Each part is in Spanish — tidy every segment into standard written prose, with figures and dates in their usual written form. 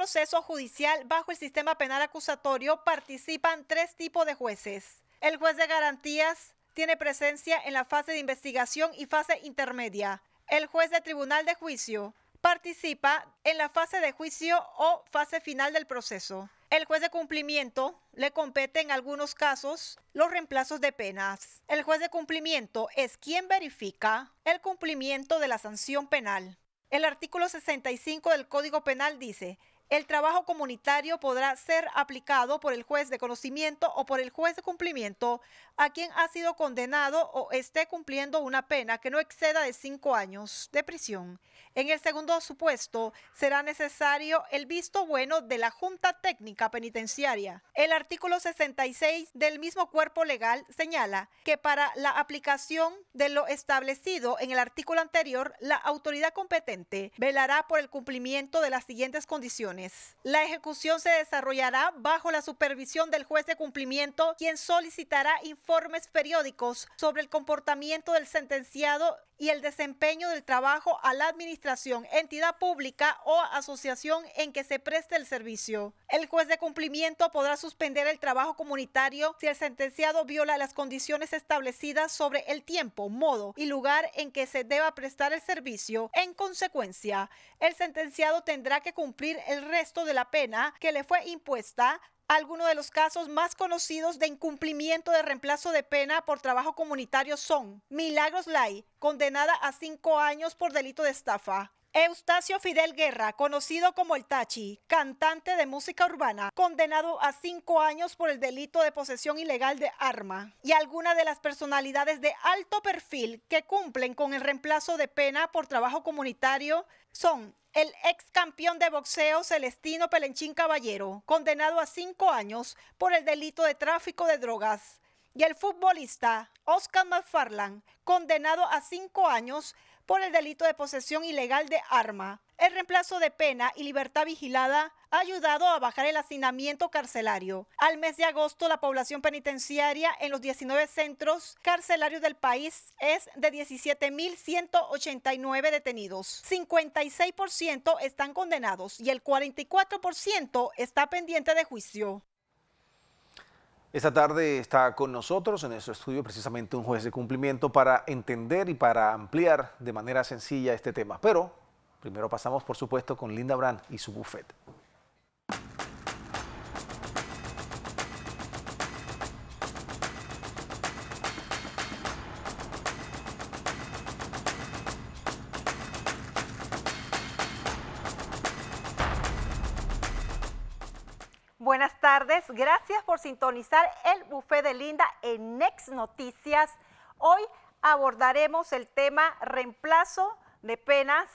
proceso judicial bajo el sistema penal acusatorio participan 3 tipos de jueces. El juez de garantías tiene presencia en la fase de investigación y fase intermedia. El juez de tribunal de juicio participa en la fase de juicio o fase final del proceso. El juez de cumplimiento le compete en algunos casos los reemplazos de penas. El juez de cumplimiento es quien verifica el cumplimiento de la sanción penal. El artículo 65 del Código Penal dice: el trabajo comunitario podrá ser aplicado por el juez de conocimiento o por el juez de cumplimiento a quien ha sido condenado o esté cumpliendo una pena que no exceda de 5 años de prisión. En el segundo supuesto, será necesario el visto bueno de la Junta Técnica Penitenciaria. El artículo 66 del mismo cuerpo legal señala que para la aplicación de lo establecido en el artículo anterior, la autoridad competente velará por el cumplimiento de las siguientes condiciones. La ejecución se desarrollará bajo la supervisión del juez de cumplimiento, quien solicitará informes periódicos sobre el comportamiento del sentenciado y el desempeño del trabajo a la administración, entidad pública o asociación en que se preste el servicio. El juez de cumplimiento podrá suspender el trabajo comunitario si el sentenciado viola las condiciones establecidas sobre el tiempo, modo y lugar en que se deba prestar el servicio. En consecuencia, el sentenciado tendrá que cumplir el resto de la pena que le fue impuesta. Algunos de los casos más conocidos de incumplimiento de reemplazo de pena por trabajo comunitario son: Milagros Lai, condenada a 5 años por delito de estafa; Eustacio Fidel Guerra, conocido como el Tachi, cantante de música urbana, condenado a 5 años por el delito de posesión ilegal de arma. Y algunas de las personalidades de alto perfil que cumplen con el reemplazo de pena por trabajo comunitario son: el ex campeón de boxeo Celestino Pelenchín Caballero, condenado a 5 años por el delito de tráfico de drogas; y el futbolista Oscar McFarland, condenado a 5 años por el delito de posesión ilegal de arma. El reemplazo de pena y libertad vigilada ha ayudado a bajar el hacinamiento carcelario. Al mes de agosto, la población penitenciaria en los 19 centros carcelarios del país es de 17.189 detenidos. 56% están condenados y el 44% está pendiente de juicio. Esta tarde está con nosotros en nuestro estudio precisamente un juez de cumplimiento para entender y para ampliar de manera sencilla este tema. Pero primero pasamos, por supuesto, con Linda Brand y su buffet. Buenas tardes, gracias por sintonizar el buffet de Linda en Next Noticias. Hoy abordaremos el tema reemplazo de penas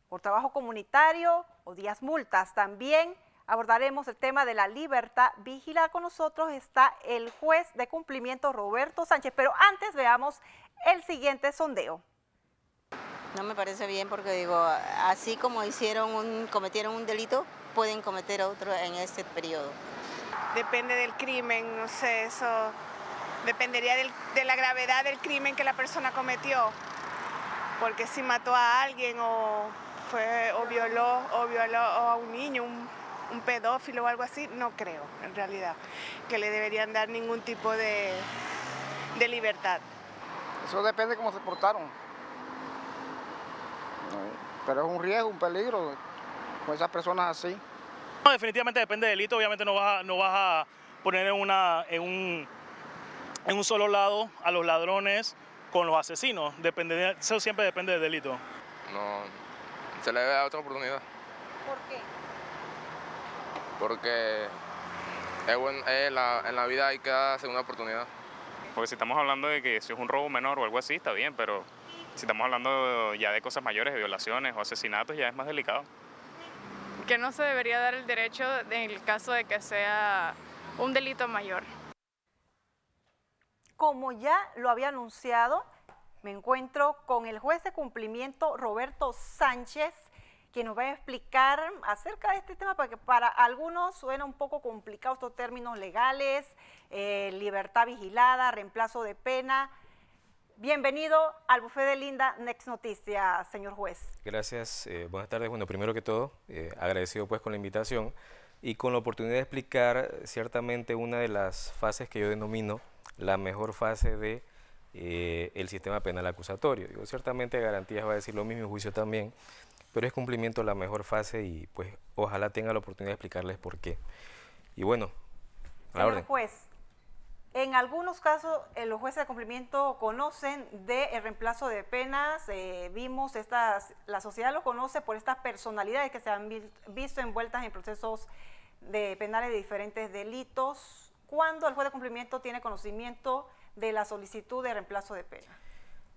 por trabajo comunitario o días multas. También abordaremos el tema de la libertad vigilada. Con nosotros está el juez de cumplimiento Roberto Sánchez, pero antes veamos el siguiente sondeo. No me parece bien porque digo, así como cometieron un delito, pueden cometer otro en este periodo. Depende del crimen, no sé, eso dependería de la gravedad del crimen que la persona cometió, porque si mató a alguien o violó a un niño, un pedófilo o algo así, no creo en realidad que le deberían dar ningún tipo de libertad. Eso depende de cómo se portaron, pero es un riesgo, un peligro con esas personas así. No, definitivamente depende del delito. Obviamente no vas a poner en un solo lado a los ladrones con los asesinos. Eso siempre depende del delito. No, se le debe dar otra oportunidad. ¿Por qué? Porque en la vida hay que dar segunda oportunidad. Porque si estamos hablando de que si es un robo menor o algo así, está bien, pero si estamos hablando ya de cosas mayores, de violaciones o asesinatos, ya es más delicado. Que no se debería dar el derecho en el caso de que sea un delito mayor. Como ya lo había anunciado, me encuentro con el juez de cumplimiento Roberto Sánchez, que nos va a explicar acerca de este tema, porque para algunos suena un poco complicado estos términos legales, libertad vigilada, reemplazo de pena. Bienvenido al Buffet de Linda Next Noticias, señor juez. Gracias, buenas tardes. Bueno, primero que todo, agradecido pues con la invitación y con la oportunidad de explicar ciertamente una de las fases que yo denomino la mejor fase de el sistema penal acusatorio. Digo, ciertamente garantías va a decir lo mismo, juicio también, pero es cumplimiento la mejor fase y pues ojalá tenga la oportunidad de explicarles por qué. Y bueno, a la orden. Señor juez, en algunos casos los jueces de cumplimiento conocen del reemplazo de penas, vimos la sociedad lo conoce por estas personalidades que se han visto envueltas en procesos penales de diferentes delitos. ¿Cuándo el juez de cumplimiento tiene conocimiento de la solicitud de reemplazo de pena?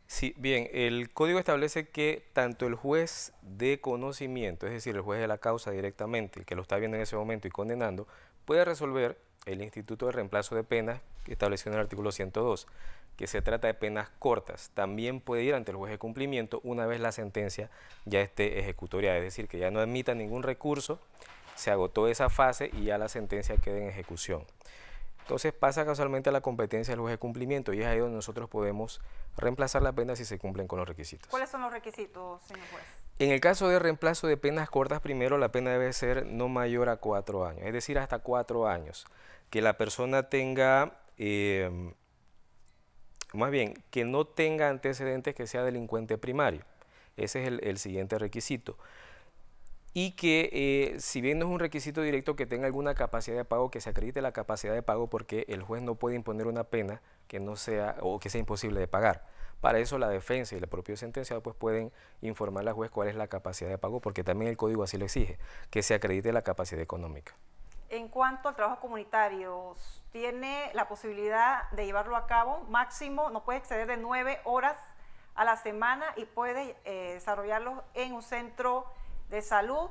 Sí, bien, el código establece que tanto el juez de conocimiento, es decir, el juez de la causa directamente, que lo está viendo en ese momento y condenando, puede resolver el instituto de reemplazo de penas que estableció en el artículo 102, que se trata de penas cortas. También puede ir ante el juez de cumplimiento una vez la sentencia ya esté ejecutoriada, es decir, que ya no admita ningún recurso, se agotó esa fase y ya la sentencia queda en ejecución. Entonces pasa casualmente a la competencia del juez de cumplimiento y es ahí donde nosotros podemos reemplazar la pena si se cumplen con los requisitos. ¿Cuáles son los requisitos, señor juez? En el caso de reemplazo de penas cortas, primero la pena debe ser no mayor a 4 años, es decir, hasta 4 años. Que la persona tenga, más bien, que no tenga antecedentes que sea delincuente primario. Ese es el siguiente requisito. Y que si bien no es un requisito directo, que tenga alguna capacidad de pago, que se acredite la capacidad de pago, porque el juez no puede imponer una pena que no sea o que sea imposible de pagar. Para eso la defensa y el propio sentenciado pues pueden informarle al juez cuál es la capacidad de pago, porque también el código así lo exige, que se acredite la capacidad económica. En cuanto al trabajo comunitario, ¿tiene la posibilidad de llevarlo a cabo? Máximo, no puede exceder de 9 horas a la semana y puede desarrollarlo en un centro de salud,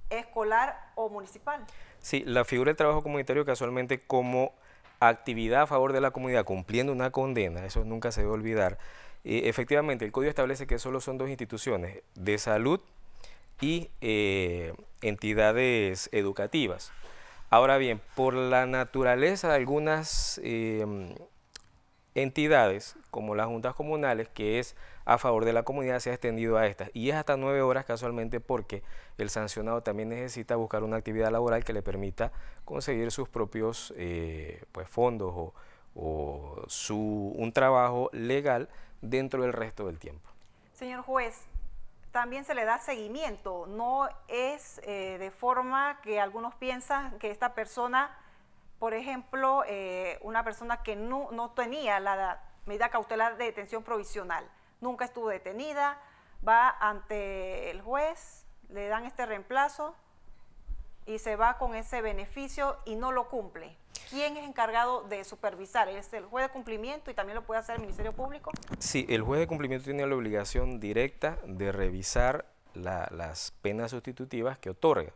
escolar o municipal. Sí, la figura del trabajo comunitario casualmente como actividad a favor de la comunidad, cumpliendo una condena, eso nunca se debe olvidar. Efectivamente, el código establece que solo son 2 instituciones, de salud y entidades educativas. Ahora bien, por la naturaleza de algunas entidades, como las juntas comunales, que es a favor de la comunidad, se ha extendido a estas. Y es hasta 9 horas casualmente porque el sancionado también necesita buscar una actividad laboral que le permita conseguir sus propios pues fondos o un trabajo legal dentro del resto del tiempo. Señor juez, también se le da seguimiento, no es de forma que algunos piensan que esta persona, por ejemplo, una persona que no tenía la medida cautelar de detención provisional, nunca estuvo detenida, va ante el juez, le dan este reemplazo y se va con ese beneficio y no lo cumple. ¿Quién es encargado de supervisar? ¿Es el juez de cumplimiento y también lo puede hacer el Ministerio Público? Sí, el juez de cumplimiento tiene la obligación directa de revisar las penas sustitutivas que otorga.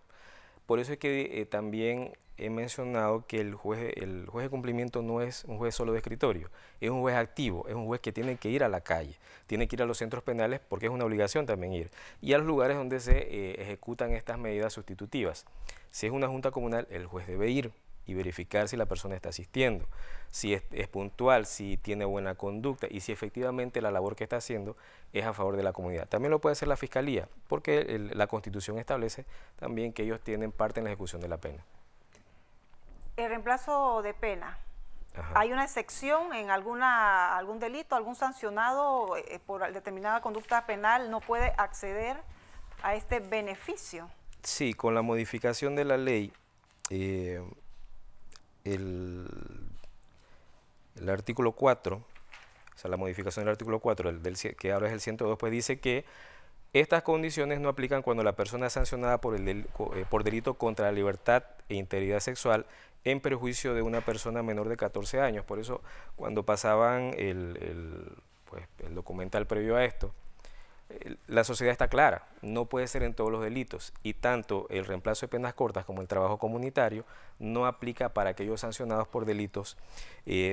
Por eso es que también he mencionado que el juez de cumplimiento no es un juez solo de escritorio, es un juez activo, es un juez que tiene que ir a la calle, tiene que ir a los centros penales porque es una obligación también ir, y a los lugares donde se ejecutan estas medidas sustitutivas. Si es una junta comunal, el juez debe ir y verificar si la persona está asistiendo, si es puntual, si tiene buena conducta y si efectivamente la labor que está haciendo es a favor de la comunidad. También lo puede hacer la Fiscalía, porque la Constitución establece también que ellos tienen parte en la ejecución de la pena. El reemplazo de pena. Ajá. ¿Hay una excepción en algún delito, algún sancionado por determinada conducta penal no puede acceder a este beneficio? Sí, con la modificación de la ley, el artículo 4, o sea, la modificación del artículo 4, que ahora es el 102, pues dice que estas condiciones no aplican cuando la persona es sancionada por delito contra la libertad e integridad sexual en perjuicio de una persona menor de 14 años. Por eso, cuando pasaban el documental previo a esto, la sociedad está clara, no puede ser en todos los delitos, y tanto el reemplazo de penas cortas como el trabajo comunitario no aplica para aquellos sancionados por delitos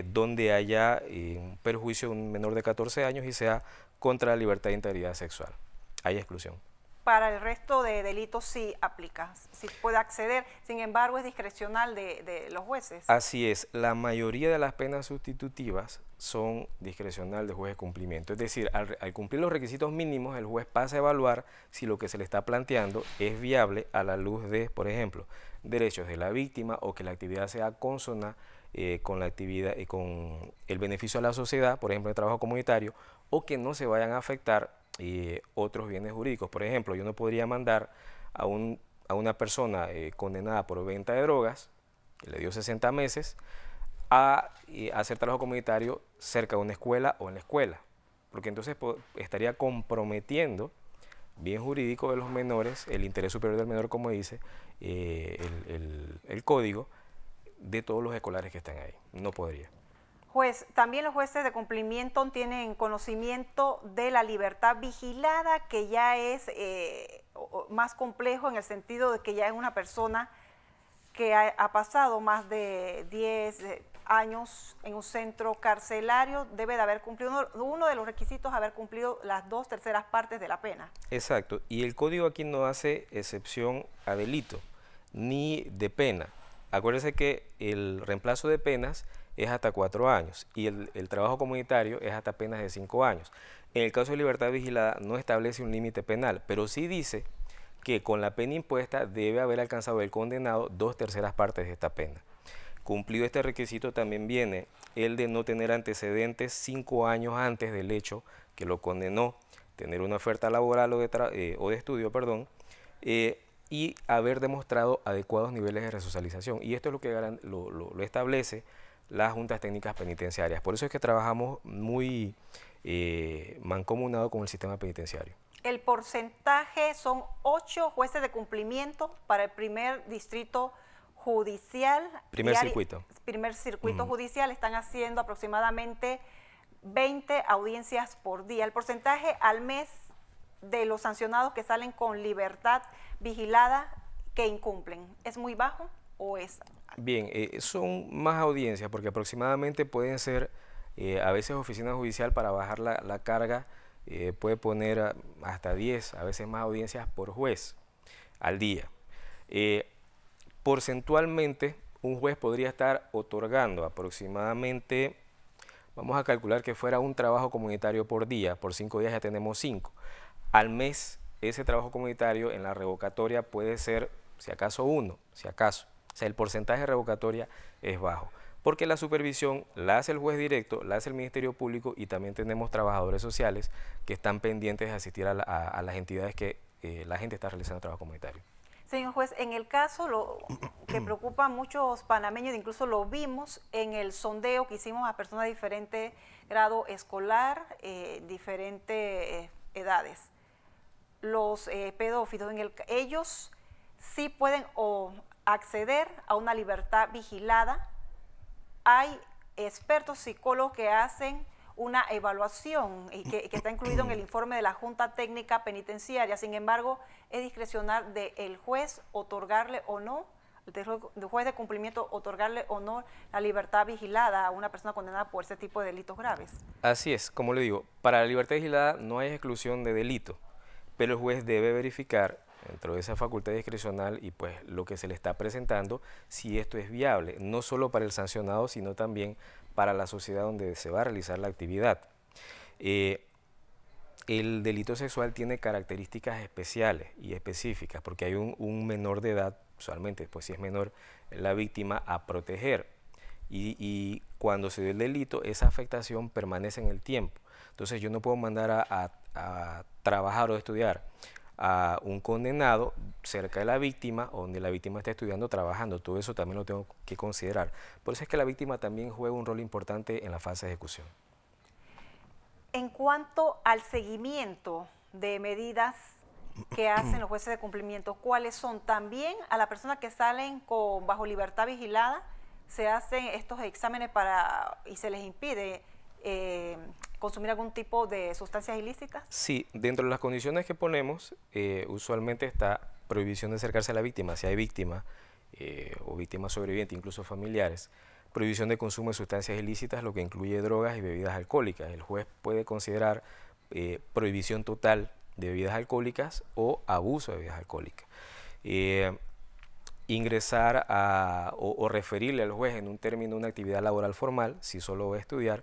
donde haya un perjuicio de un menor de 14 años y sea contra la libertad e integridad sexual. Hay exclusión. para el resto de delitos sí aplica, sí puede acceder, sin embargo es discrecional de los jueces. Así es, la mayoría de las penas sustitutivas son discrecional del juez de cumplimiento, es decir, al cumplir los requisitos mínimos, el juez pasa a evaluar si lo que se le está planteando es viable a la luz de, por ejemplo, derechos de la víctima o que la actividad sea consona con la actividad y con el beneficio a la sociedad, por ejemplo, el trabajo comunitario, o que no se vayan a afectar otros bienes jurídicos. Por ejemplo, yo no podría mandar a una persona condenada por venta de drogas, que le dio 60 meses, a hacer trabajo comunitario cerca de una escuela o en la escuela, porque entonces estaría comprometiendo bien jurídico de los menores, el interés superior del menor, como dice el código, de todos los escolares que están ahí. No podría. Juez, también los jueces de cumplimiento tienen conocimiento de la libertad vigilada, que ya es más complejo en el sentido de que ya es una persona que ha pasado más de 10 años en un centro carcelario, debe de haber cumplido, uno de los requisitos, haber cumplido las 2/3 partes de la pena. Exacto, y el código aquí no hace excepción a delito, ni de pena. Acuérdense que el reemplazo de penas es hasta 4 años y el trabajo comunitario es hasta penas de 5 años. En el caso de libertad vigilada no establece un límite penal, pero sí dice que con la pena impuesta debe haber alcanzado el condenado 2/3 partes de esta pena. Cumplido este requisito también viene el de no tener antecedentes 5 años antes del hecho que lo condenó, tener una oferta laboral o de estudio, y haber demostrado adecuados niveles de resocialización. Y esto es lo que lo establece las juntas técnicas penitenciarias. Por eso es que trabajamos muy mancomunado con el sistema penitenciario. El porcentaje son 8 jueces de cumplimiento para el primer distrito judicial. Primer circuito. Primer circuito judicial, están haciendo aproximadamente 20 audiencias por día. El porcentaje al mes de los sancionados que salen con libertad vigilada que incumplen, ¿es muy bajo o es? Bien, son más audiencias porque aproximadamente pueden ser a veces oficina judicial para bajar la carga, puede poner hasta 10, a veces más audiencias por juez al día. Porcentualmente, un juez podría estar otorgando aproximadamente, vamos a calcular que fuera un trabajo comunitario por día, por 5 días ya tenemos 5. Al mes, ese trabajo comunitario en la revocatoria puede ser, si acaso, 1, si acaso. O sea, el porcentaje de revocatoria es bajo, porque la supervisión la hace el juez directo, la hace el Ministerio Público y también tenemos trabajadores sociales que están pendientes de asistir a las entidades que la gente está realizando trabajo comunitario. Señor juez, en el caso lo que preocupa a muchos panameños, incluso lo vimos en el sondeo que hicimos a personas de diferente grado escolar, diferentes edades. Los pedófilos, ellos sí pueden acceder a una libertad vigilada. Hay expertos psicólogos que hacen una evaluación y que está incluido en el informe de la Junta Técnica Penitenciaria. Sin embargo, es discrecional del juez otorgarle o no, del juez de cumplimiento otorgarle o no la libertad vigilada a una persona condenada por ese tipo de delitos graves. Así es, como le digo, para la libertad vigilada no hay exclusión de delito, pero el juez debe verificar dentro de esa facultad discrecional y pues lo que se le está presentando, si esto es viable, no solo para el sancionado, sino también para la sociedad donde se va a realizar la actividad. El delito sexual tiene características especiales y específicas, porque hay un menor de edad, usualmente, pues si es menor, la víctima a proteger. Y cuando se dio el delito, esa afectación permanece en el tiempo. Entonces yo no puedo mandar a trabajar o estudiar a un condenado cerca de la víctima, o donde la víctima está estudiando, trabajando. Todo eso también lo tengo que considerar. Por eso es que la víctima también juega un rol importante en la fase de ejecución. En cuanto al seguimiento de medidas que hacen los jueces de cumplimiento, ¿cuáles son? También a las personas que salen bajo libertad vigilada, se hacen estos exámenes y se les impide consumir algún tipo de sustancias ilícitas. Sí, dentro de las condiciones que ponemos, usualmente está prohibición de acercarse a la víctima, si hay víctima o víctima sobreviviente, incluso familiares, prohibición de consumo de sustancias ilícitas, lo que incluye drogas y bebidas alcohólicas. El juez puede considerar prohibición total de bebidas alcohólicas o abuso de bebidas alcohólicas. Ingresar o referirle al juez en un término una actividad laboral formal, si solo va a estudiar.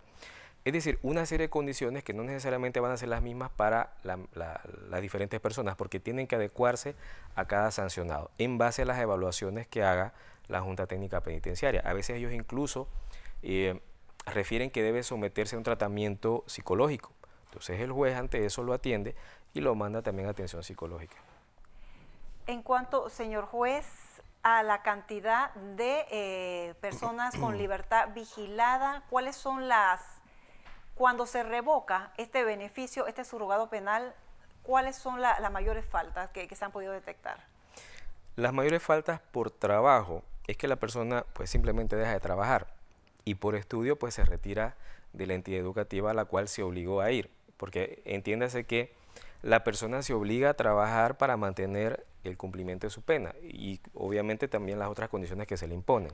Es decir, una serie de condiciones que no necesariamente van a ser las mismas para las diferentes personas, porque tienen que adecuarse a cada sancionado en base a las evaluaciones que haga la Junta Técnica Penitenciaria. A veces ellos incluso refieren que debe someterse a un tratamiento psicológico. Entonces el juez ante eso lo atiende y lo manda también a atención psicológica. En cuanto, señor juez, a la cantidad de personas con libertad vigilada, ¿cuáles son cuando se revoca este beneficio, este surrogado penal, cuáles son las mayores faltas que se han podido detectar? Las mayores faltas por trabajo es que la persona pues simplemente deja de trabajar y por estudio pues se retira de la entidad educativa a la cual se obligó a ir, porque entiéndase que la persona se obliga a trabajar para mantener el cumplimiento de su pena y obviamente también las otras condiciones que se le imponen.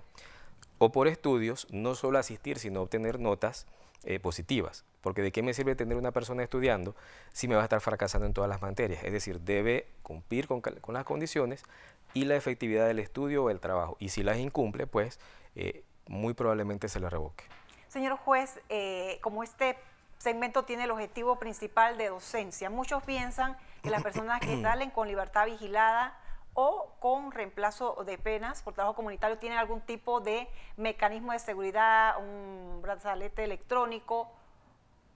O por estudios, no solo asistir, sino obtener notas positivas, porque ¿de qué me sirve tener una persona estudiando si me va a estar fracasando en todas las materias? Es decir, debe cumplir con las condiciones y la efectividad del estudio o el trabajo, y si las incumple, pues muy probablemente se le revoque. Señor juez, como este segmento tiene el objetivo principal de docencia, muchos piensan que las personas que salen con libertad vigilada o con reemplazo de penas por trabajo comunitario tienen algún tipo de mecanismo de seguridad, un brazalete electrónico.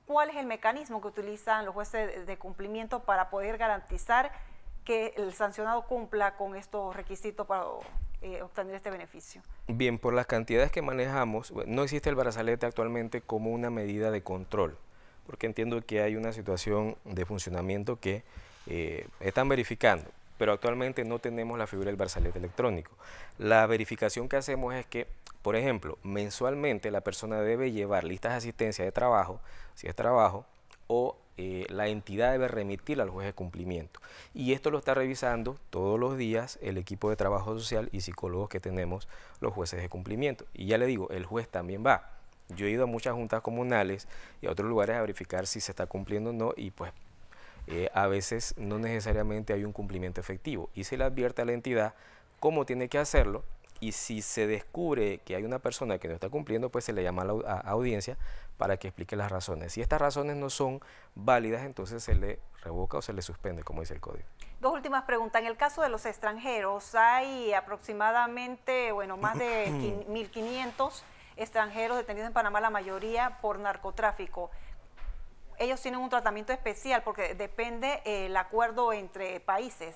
¿Cuál es el mecanismo que utilizan los jueces de cumplimiento para poder garantizar que el sancionado cumpla con estos requisitos para obtener este beneficio? Bien, por las cantidades que manejamos, no existe el brazalete actualmente como una medida de control, porque entiendo que hay una situación de funcionamiento que están verificando, pero actualmente no tenemos la figura del brazalete electrónico. La verificación que hacemos es que, por ejemplo, mensualmente la persona debe llevar listas de asistencia de trabajo, si es trabajo, o la entidad debe remitir al juez de cumplimiento. Y esto lo está revisando todos los días el equipo de trabajo social y psicólogos que tenemos los jueces de cumplimiento. Y ya le digo, el juez también va. Yo he ido a muchas juntas comunales y a otros lugares a verificar si se está cumpliendo o no, y pues a veces no necesariamente hay un cumplimiento efectivo. Y se le advierte a la entidad cómo tiene que hacerlo, y si se descubre que hay una persona que no está cumpliendo, pues se le llama a audiencia para que explique las razones. Si estas razones no son válidas, entonces se le revoca o se le suspende, como dice el código. Dos últimas preguntas. En el caso de los extranjeros, hay aproximadamente, más de 1.500 extranjeros detenidos en Panamá, la mayoría por narcotráfico. Ellos tienen un tratamiento especial porque depende el acuerdo entre países,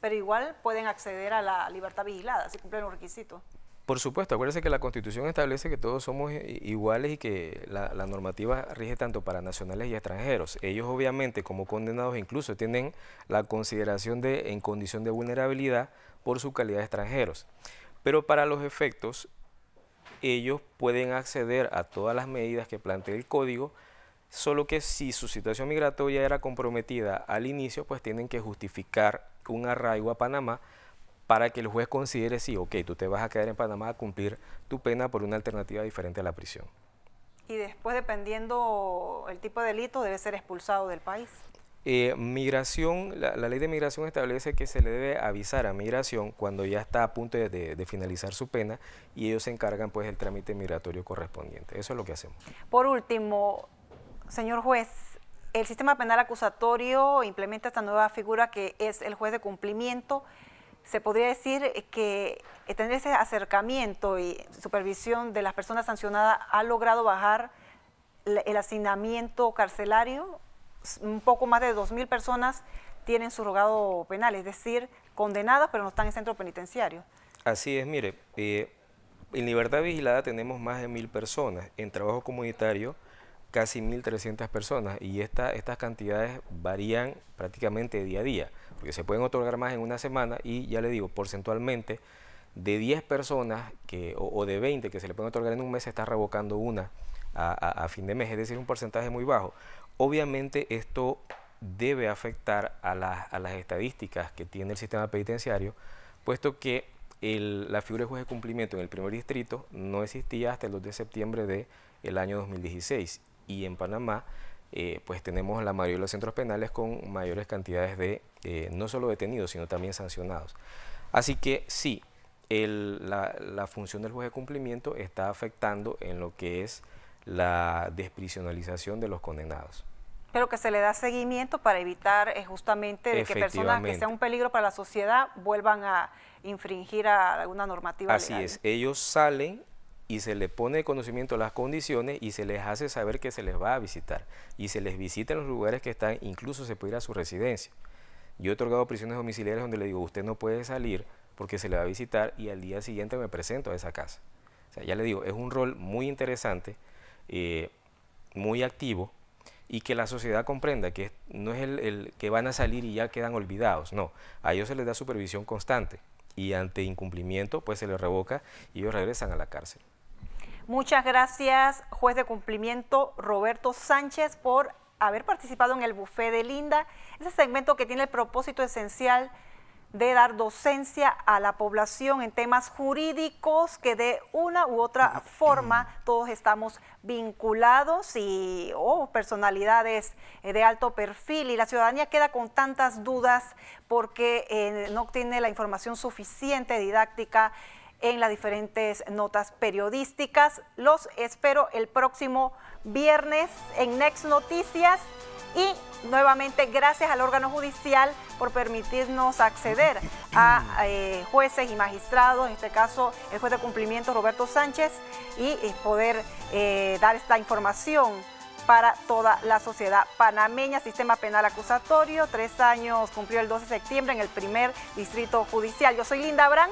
pero igual pueden acceder a la libertad vigilada si cumplen los requisitos. Por supuesto, acuérdense que la Constitución establece que todos somos iguales y que la normativa rige tanto para nacionales y extranjeros. Ellos obviamente como condenados incluso tienen la consideración en condición de vulnerabilidad por su calidad de extranjeros. Pero para los efectos, ellos pueden acceder a todas las medidas que plantea el Código, solo que si su situación migratoria era comprometida al inicio, pues tienen que justificar un arraigo a Panamá para que el juez considere sí, ok, tú te vas a quedar en Panamá a cumplir tu pena por una alternativa diferente a la prisión. Y después, dependiendo el tipo de delito, debe ser expulsado del país. Migración, la ley de migración establece que se le debe avisar a migración cuando ya está a punto de finalizar su pena, y ellos se encargan pues del trámite migratorio correspondiente. Eso es lo que hacemos. Por último, señor juez, el sistema penal acusatorio implementa esta nueva figura que es el juez de cumplimiento. Se podría decir que tener ese acercamiento y supervisión de las personas sancionadas ha logrado bajar el hacinamiento carcelario. Un poco más de 2.000 personas tienen surrogado penal, es decir, condenadas pero no están en centro penitenciario. Así es, mire, en libertad vigilada tenemos más de 1.000 personas, en trabajo comunitario casi 1.300 personas, y estas cantidades varían prácticamente día a día, porque se pueden otorgar más en una semana, y ya le digo, porcentualmente, de 10 personas o de 20 que se le pueden otorgar en un mes, se está revocando una a fin de mes, es decir, un porcentaje muy bajo. Obviamente esto debe afectar a las estadísticas que tiene el sistema penitenciario, puesto que la figura de juez de cumplimiento en el primer distrito no existía hasta el 2 de septiembre del año 2016, y en Panamá pues tenemos la mayoría de los centros penales con mayores cantidades de no solo detenidos, sino también sancionados. Así que sí, la función del juez de cumplimiento está afectando en lo que es la desprisionalización de los condenados. Pero que se le da seguimiento para evitar justamente de que personas que sean un peligro para la sociedad vuelvan a infringir a alguna normativa legal. Así es, ellos salen y se les pone de conocimiento las condiciones y se les hace saber que se les va a visitar. Y se les visita en los lugares que están, incluso se puede ir a su residencia. Yo he otorgado prisiones domiciliarias donde le digo, usted no puede salir porque se le va a visitar y al día siguiente me presento a esa casa. O sea, ya le digo, es un rol muy interesante, muy activo, y que la sociedad comprenda que no es el que van a salir y ya quedan olvidados, no, a ellos se les da supervisión constante y ante incumplimiento pues se les revoca y ellos regresan a la cárcel. Muchas gracias, juez de cumplimiento Roberto Sánchez, por haber participado en el Buffet de Linda, ese segmento que tiene el propósito esencial de dar docencia a la población en temas jurídicos que de una u otra forma todos estamos vinculados y personalidades de alto perfil, y la ciudadanía queda con tantas dudas porque no tiene la información suficiente didáctica en las diferentes notas periodísticas. Los espero el próximo viernes en Next Noticias. Y nuevamente gracias al órgano judicial por permitirnos acceder a jueces y magistrados, en este caso el juez de cumplimiento Roberto Sánchez, y poder dar esta información para toda la sociedad panameña. Sistema penal acusatorio, 3 años cumplió el 12 de septiembre en el primer distrito judicial. Yo soy Linda Abrán.